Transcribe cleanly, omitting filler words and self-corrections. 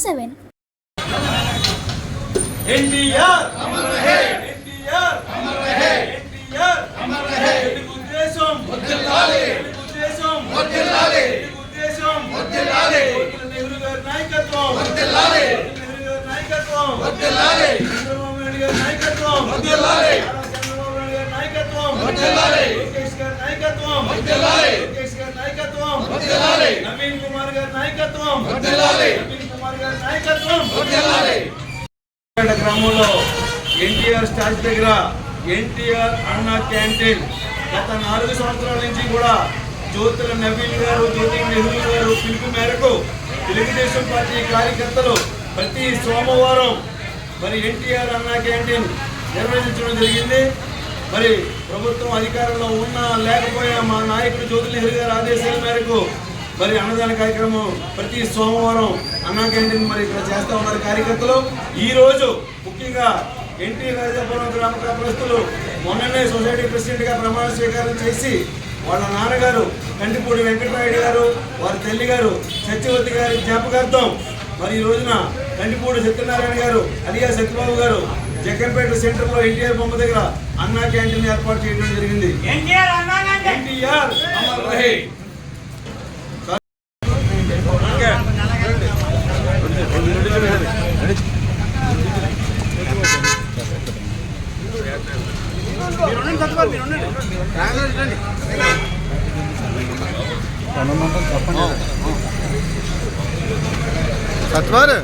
7. ఎన్టీఆర్ అమర్ రహే, ఎన్టీఆర్ అమర్ రహే, ఎన్టీఆర్ అమర్ రహే, తెలుగుదేశం వర్ధిల్లాలి, తెలుగుదేశం వర్ధిల్లాలి, తెలుగుదేశం వర్ధిల్లాలి, నెహ్రూ గారి నాయకత్వం వర్ధిల్లాలి, నెహ్రూ గారి నాయకత్వం వర్ధిల్లాలి, చంద్రబాబు నాయుడు గారి నాయకత్వం వర్ధిల్లాలి, చంద్రబాబు నాయుడు గారి నాయకత్వం వర్ధిల్లాలి, లోకేష్ గారి నాయకత్వం వర్ధిల్లాలి, లోకేష్ గారి నాయకత్వం వర్ధిల్లాలి, నవీన్ కుమార్ గారి నాయకత్వం వర్ధిల్లాలి, నవీన్ కుమార్ గారి నాయకత్వం వర్ధిల్లాలి. గ్రామంలో ఎన్టీఆర్ స్టాచ్యూ దగ్గర ఎన్టీఆర్ అన్నా క్యాంటీన్ గత 4 సంవత్సరాల నుంచి కూడా జ్యోతుల నవీన్ గారు, జ్యోతుల నెహ్రూ గారు పిలుపు మేరకు తెలుగుదేశం పార్టీ కార్యకర్తలు ప్రతి సోమవారం మరి ఎన్టీఆర్ అన్నా క్యాంటీన్ నిర్వహించడం జరిగింది. మరి ప్రభుత్వం అధికారంలో ఉన్నా లేకపోయినా మా నాయకుడు జ్యోతుల నెహ్రూ గారి ఆదేశాల మేరకు మరి అన్నదాన కార్యక్రమం ప్రతి సోమవారం అన్నా క్యాంటీన్ మరి ఇక్కడ చేస్తూ ఉన్నారు కార్యకర్తలు. ఈరోజు ముఖ్యంగా ఎన్టీ రాజాపురం గ్రామ కాపురస్తులు మొన్ననే సొసైటీ ప్రెసిడెంట్గా ప్రమాణ స్వీకారం చేసి వాళ్ళ నాన్నగారు కంటిపూడి వెంకటరాయుడు గారు, వారి తల్లి గారు సత్యవతి గారి జ్ఞాపకార్థం మరి ఈ రోజున కంటిపూడి సత్యనారాయణ గారు అలియా సత్యబాబు గారు జగ్గంపేట సెంటర్లో ఎన్టీఆర్ బొమ్మ దగ్గర అన్నా క్యాంటీన్ ఏర్పాటు చేయడం జరిగింది. ఎన్టీఆర్ అమర్ రహే. సత్వారు